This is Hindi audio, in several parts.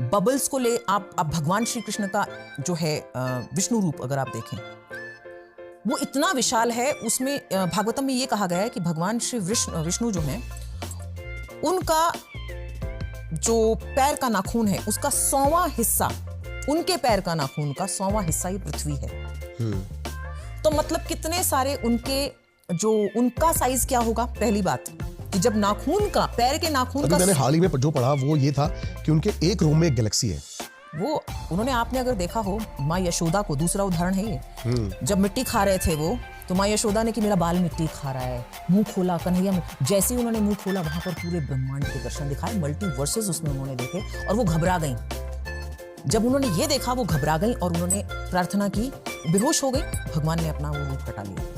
बबल्स को ले आप भगवान श्री कृष्ण का जो है विष्णु रूप अगर आप देखें, वो इतना विशाल है। उसमें भागवतम में ये कहा गया है कि भगवान श्री विष्णु जो हैं, उनका जो पैर का नाखून है उसका 100वां हिस्सा, उनके पैर का नाखून का 100वां हिस्सा ये पृथ्वी है। तो मतलब कितने सारे उनका साइज क्या होगा। पहली बात कि जब नाखून का, पैर के नाखून का, मैंने हाल ही में जो पढ़ा वो ये था कि उनके एक रूम में एक गैलेक्सी है। वो उन्होंने, आपने अगर देखा हो माँ यशोदा को, दूसरा उदाहरण है ये, जब मिट्टी खा रहे थे वो, तो माँ यशोदा ने कि मेरा बाल मिट्टी खा रहा है, मुंह खोला कन्हैया में, जैसे ही उन्होंने मुंह खोला वहां पर पूरे ब्रह्मांड के दर्शन दिखाए, मल्टीवर्सेस उसमें उन्होंने देखे और वो घबरा गई। जब उन्होंने ये देखा वो घबरा गई और उन्होंने प्रार्थना की, बेहोश हो गई, भगवान ने अपना वो रूप हटा लिया।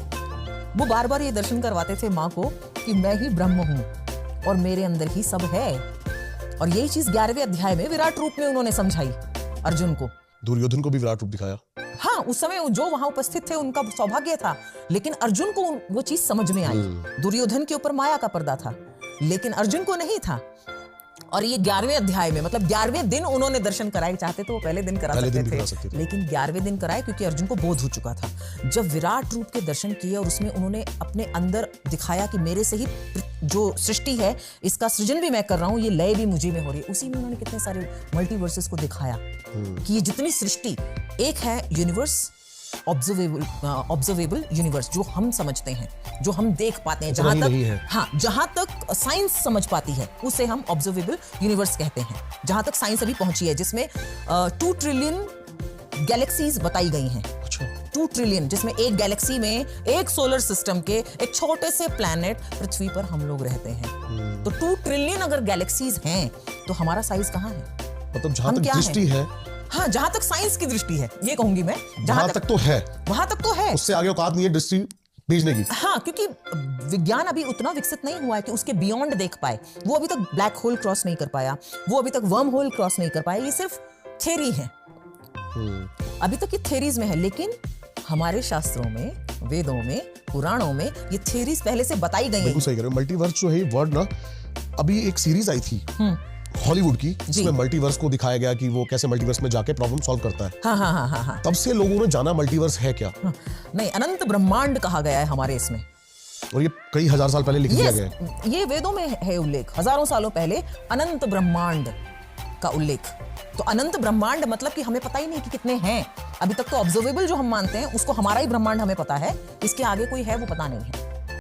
वो बार बार ये दर्शन करवाते थे माँ को कि मैं ही ब्रह्म हूँ और मेरे अंदर ही सब है। और यही चीज 11वें अध्याय में विराट रूप में उन्होंने समझाई अर्जुन को। दुर्योधन को भी विराट रूप दिखाया। हाँ, उस समय जो वहां उपस्थित थे उनका सौभाग्य था, लेकिन अर्जुन को वो चीज समझ में आई। दुर्योधन के ऊपर माया का पर्दा था, लेकिन अर्जुन को नहीं था। और ये 11वें अध्याय में, मतलब 11वें दिन उन्होंने दर्शन कराए। चाहते तो वो पहले दिन करा सकते थे, लेकिन 11वें दिन कराए क्योंकि अर्जुन को बोध हो चुका था। जब विराट रूप के दर्शन किए और उसमें उन्होंने अपने अंदर दिखाया कि मेरे से ही जो सृष्टि है इसका सृजन भी मैं कर रहा हूँ, ये लय भी मुझे में हो रही है, उसी में उन्होंने कितने सारे मल्टीवर्सेस को दिखाया कि ये जितनी सृष्टि, एक है यूनिवर्स, ऑब्जर्वेबल यूनिवर्स जो हम समझते हैं, जो हम देख पाते हैं, जहां तक, हाँ, जहां तक साइंस समझ पाती है उसे हम ऑब्जर्वेबल यूनिवर्स कहते हैं। जहां तक साइंस अभी पहुंची है, जिसमें 2 ट्रिलियन गैलेक्सीज बताई गई हैं। 2 ट्रिलियन, जिसमें एक गैलेक्सी में, एक सोलर सिस्टम के एक छोटे से प्लैनेट पृथ्वी पर हम लोग रहते हैं। तो 2 ट्रिलियन अगर गैलेक्सीज हैं तो हमारा साइज कहाँ है? मतलब जहां तक दृष्टि है, हाँ, जहां तक साइंस की दृष्टि है, ये कहूंगी मैं, जहां तक तो है, वहां तक तो है, उससे आगे औकात नहीं है दृष्टि भेजने की। हाँ, क्योंकि विज्ञान अभी उतना विकसित नहीं हुआ है कि उसके बियॉन्ड देख पाए। वो अभी तक ब्लैक होल क्रॉस नहीं कर पाया, वो अभी तक वर्म होल क्रॉस नहीं कर पाया। ये सिर्फ थ्योरी है, अभी तक ये थ्योरीज में है। लेकिन हमारे शास्त्रों में, वेदों में, पुराणों में ये थ्योरीज पहले से बताई गई हैं। बिल्कुल सही कह रहे हो। मल्टीवर्स जो है वर्ड ना, अभी एक सीरीज आई थी हॉलीवुड की, जिसमें मल्टीवर्स को दिखाया गया कि वो कैसे मल्टीवर्स में जाके प्रॉब्लम सॉल्व करता है। हाँ। तब से लोगों ने जाना मल्टीवर्स है क्या। नहीं, अनंत ब्रह्मांड कहा गया है हमारे इसमें, और ये कई हजार साल पहले लिख दिया गया है। ये वेदों में है उल्लेख, हजारों सालों पहले अनंत ब्रह्मांड का उल्लेख। तो अनंत ब्रह्मांड मतलब कि हमें पता ही नहीं कि कितने हैं। अभी तक तो ऑब्जर्वेबल जो हम मानते हैं उसको हमारा ही ब्रह्मांड हमें पता है, इसके आगे कोई है वो पता नहीं है।